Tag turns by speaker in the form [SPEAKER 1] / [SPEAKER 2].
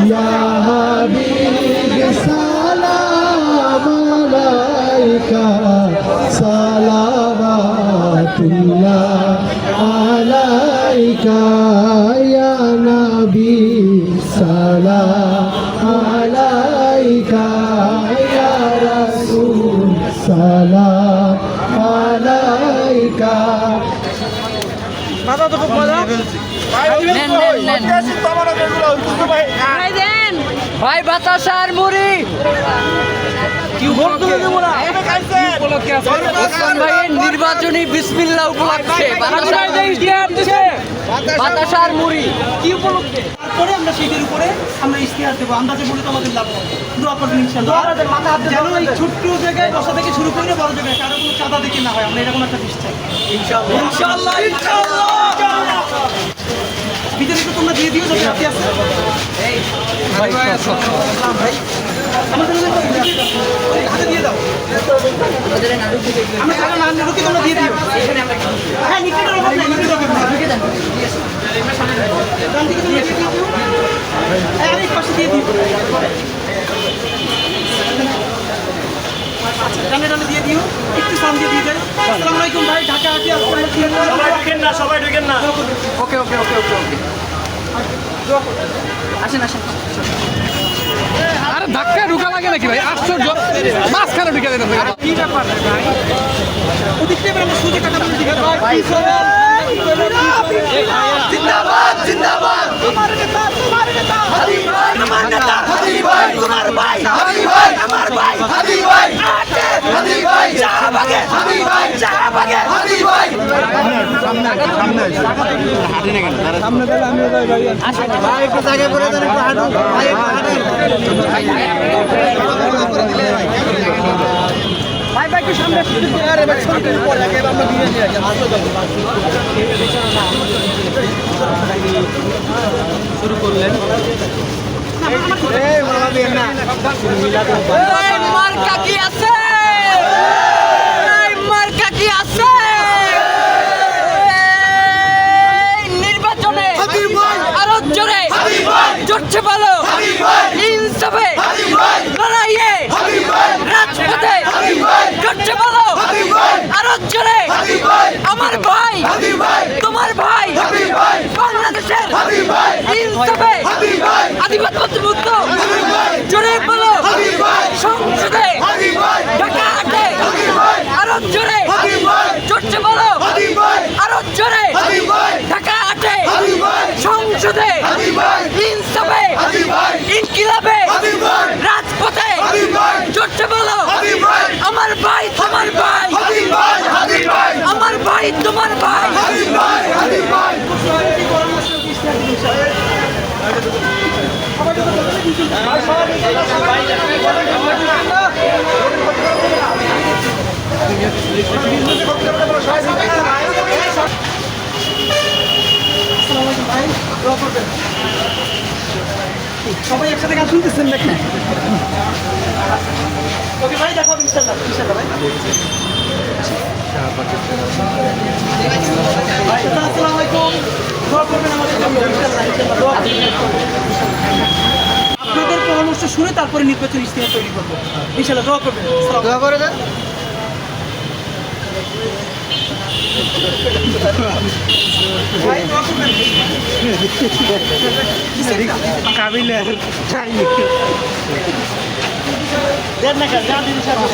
[SPEAKER 1] ইয়া হাবিব সালাম আলাইকা সালাওয়াতুল্লাহ আলাইকা ইয়া নবী সালাম আলাইকা ইয়া রাসূল সালাম আলাইকা।
[SPEAKER 2] মাথা তো খুব মজা।
[SPEAKER 3] ভাই বাতাসার মুড়ি ভাইয়ের নির্বাচনী বিসমিল্লাহ উপলক্ষে বাতাসার মুড়ি কি উপলক্ষে
[SPEAKER 2] পরে আমরা শীতের উপরে আমরা ইশতেহার দেবো, আন্দাজে বলে তো আমাদের লাভ হবে। দোয়া করবেন ইনশাআল্লাহ। যেন এই ছোট্ট জায়গায় বসা থেকে শুরু করে বড় জায়গায় কারো কোনো চাঁদা দেখে না হয়, আমরা এরকম একটা দৃষ্টি চাই ইনশাআল্লাহ। ইনশাআল্লাহ ইনশাআল্লাহ। ভিতরে একটু তোমরা দিয়ে দিও যদি আপনি আছে ভাই ভাই আমাদের হাতে দিয়ে দাও। আমরা সারা নাম রুকি তোমরা দিয়ে দিও। হ্যাঁ নিচেটার উপর না, নিচেটার উপর না, ঢুকে দেন। ডান দিকে তোমরা দিয়ে দিও। হ্যাঁ এই পাশে দিয়ে দিও। ডানে ডানে দিয়ে দিও, একটু সামনে দিয়ে দেন। আসসালামু আলাইকুম ভাই, ঢাকা আছি।
[SPEAKER 4] সবাই ঢুকেন না।
[SPEAKER 3] ওকে ওকে ওকে ওকে ওকে আসেন আসেন।
[SPEAKER 5] আরে ধাক্কা ঢুকা লাগে নাকি ভাই? আশ্চর্য, মাঝখানে ঢুকে যেতে হবে।
[SPEAKER 2] কি ব্যাপার ভাই? ওদিক থেকে আমরা সুযোগ টাকা বলে দিই ভাই।
[SPEAKER 1] জিন্দাবাদ জিন্দাবাদ
[SPEAKER 2] আমার নেতা তোমার নেতা
[SPEAKER 1] হাদি ভাই
[SPEAKER 2] আমার নেতা
[SPEAKER 1] হাদি ভাই
[SPEAKER 2] তোমার ভাই
[SPEAKER 1] হাদি ভাই
[SPEAKER 2] আমার ভাই
[SPEAKER 1] হাদি ভাই হাদি ভাই
[SPEAKER 2] শাহবাগে
[SPEAKER 1] হাদি ভাই
[SPEAKER 2] শাহবাগে
[SPEAKER 1] হাদি ভাই
[SPEAKER 2] ভাই ভাই একটু সামনে আরে ভাই ছবি তুলে পড়ে আগে আমরা দিয়ে নিয়ে আগে শুরু করলেন এই মামা দিয়ে না
[SPEAKER 3] এই মার্কা কি আছে? এই মার্কা কি আছে? এই নির্বাচনে আরো জোরে জোরছে বলো ইনসাফে লড়াইয়ে রাজপথে জোরছে বলো আরো জোরে আমার ভাই তোমার ভাই বাংলাদেশের ইনসাফে আধিপত্য মুক্ত জোরে বলো সংসদে ঢাকা আটে আরো জোরে জোরছে বলো আরো জোরে ঢাকা আটে সংসদে ইনসাফে ইনকিলাবে রাজপথে জোরছে বলো আমার ভাই তোমার ভাই আমার ভাই তোমার ভাই
[SPEAKER 2] সবাই একসাথে গান শুনতেছেন নাকি? ওকে ভাই দেখো ইনশাআল্লাহ ইনশাআল্লাহ ভাই। আসসালামু আলাইকুম, দোয়া করবেন আমাদের জন্য ইনশাআল্লাহ ইনশাআল্লাহ দোয়া করবেন। আপনাদের পরামর্শ শুনে তারপরে নির্বাচন ইশতেহার তৈরি করবো ইনশাআল্লাহ, দোয়া করবেন। দোয়া করে দেন। ভাই দোয়া করবেন।
[SPEAKER 4] কাবিলের
[SPEAKER 2] দেন না যা দিন সাথে